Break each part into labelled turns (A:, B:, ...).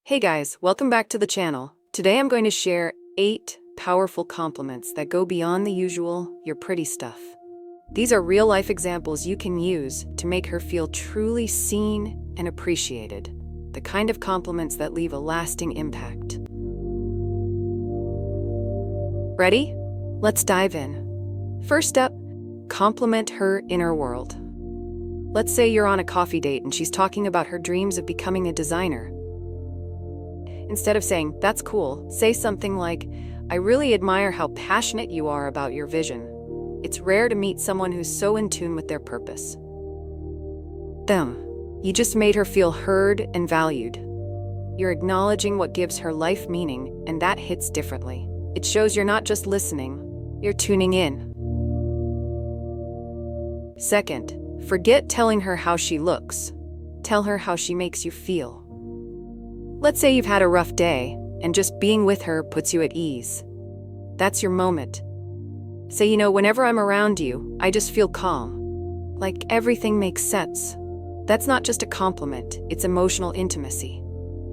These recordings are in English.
A: Hey guys, welcome back to the channel. Today I'm going to share 8 powerful compliments that go beyond the usual, "you're pretty" stuff. These are real-life examples you can use to make her feel truly seen and appreciated. The kind of compliments that leave a lasting impact. Ready? Let's dive in. First up, compliment her inner world. Let's say you're on a coffee date and she's talking about her dreams of becoming a designer. Instead of saying, "That's cool," say something like, "I really admire how passionate you are about your vision. It's rare to meet someone who's so in tune with their purpose." You just made her feel heard and valued. You're acknowledging what gives her life meaning, and that hits differently. It shows you're not just listening, you're tuning in. Second, forget telling her how she looks. Tell her how she makes you feel. Let's say you've had a rough day, and just being with her puts you at ease. That's your moment. Say, whenever I'm around you, I just feel calm. Like everything makes sense. That's not just a compliment, it's emotional intimacy.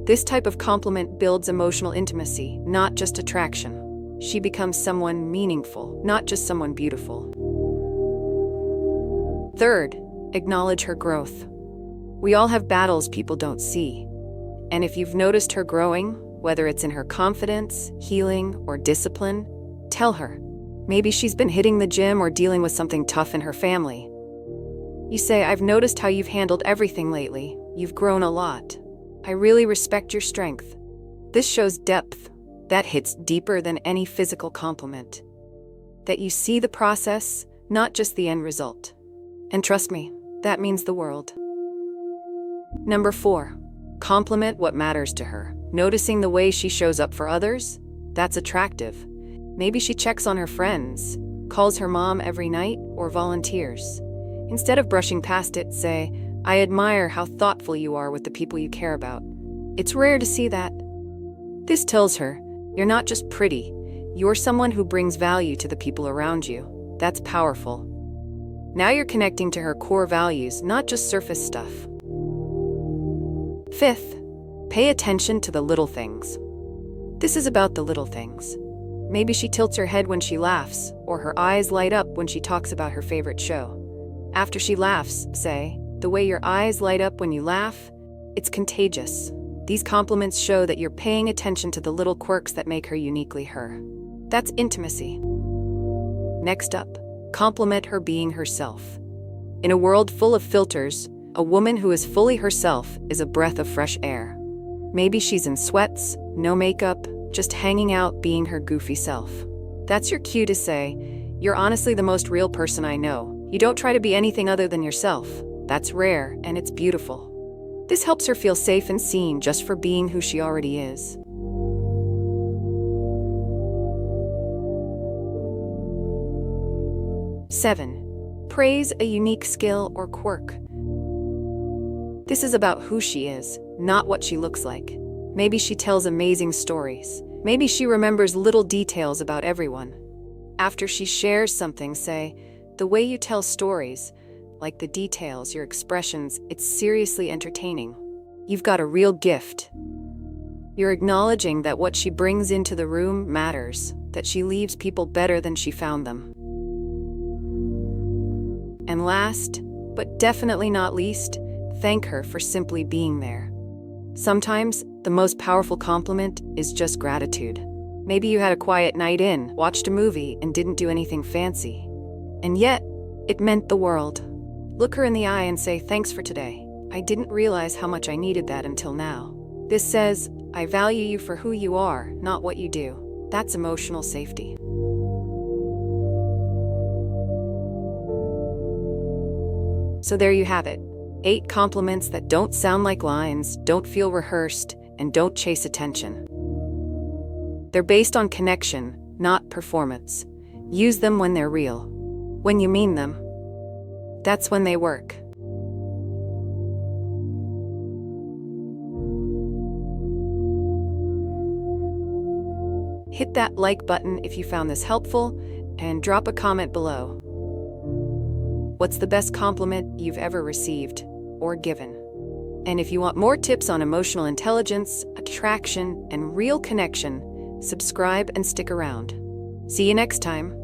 A: This type of compliment builds emotional intimacy, not just attraction. She becomes someone meaningful, not just someone beautiful. Third, acknowledge her growth. We all have battles people don't see. And if you've noticed her growing, whether it's in her confidence, healing, or discipline, tell her. Maybe she's been hitting the gym or dealing with something tough in her family. You say, "I've noticed how you've handled everything lately. You've grown a lot. I really respect your strength." This shows depth. That hits deeper than any physical compliment. That you see the process, not just the end result. And trust me, that means the world. Number 4. Compliment what matters to her. Noticing the way she shows up for others? That's attractive. Maybe she checks on her friends, calls her mom every night, or volunteers. Instead of brushing past it, say, "I admire how thoughtful you are with the people you care about." It's rare to see that. This tells her, you're not just pretty, you're someone who brings value to the people around you. That's powerful. Now you're connecting to her core values, not just surface stuff. Fifth, pay attention to the little things. This is about the little things. Maybe she tilts her head when she laughs, or her eyes light up when she talks about her favorite show. After she laughs, say, "The way your eyes light up when you laugh, it's contagious." These compliments show that you're paying attention to the little quirks that make her uniquely her. That's intimacy. Next up, compliment her being herself. In a world full of filters, a woman who is fully herself is a breath of fresh air. Maybe she's in sweats, no makeup, just hanging out being her goofy self. That's your cue to say, "You're honestly the most real person I know. You don't try to be anything other than yourself." That's rare, and it's beautiful. This helps her feel safe and seen just for being who she already is. Seven, praise a unique skill or quirk. This is about who she is, not what she looks like. Maybe she tells amazing stories. Maybe she remembers little details about everyone. After she shares something, say, "The way you tell stories, like the details, your expressions, it's seriously entertaining. You've got a real gift." You're acknowledging that what she brings into the room matters, that she leaves people better than she found them. And last, but definitely not least, thank her for simply being there. Sometimes, the most powerful compliment is just gratitude. Maybe you had a quiet night in, watched a movie, and didn't do anything fancy. And yet, it meant the world. Look her in the eye and say, "Thanks for today. I didn't realize how much I needed that until now." This says, "I value you for who you are, not what you do." That's emotional safety. So there you have it. 8 compliments that don't sound like lines, don't feel rehearsed, and don't chase attention. They're based on connection, not performance. Use them when they're real. When you mean them, that's when they work. Hit that like button if you found this helpful, and drop a comment below. What's the best compliment you've ever received or given? And if you want more tips on emotional intelligence, attraction, and real connection, subscribe and stick around. See you next time.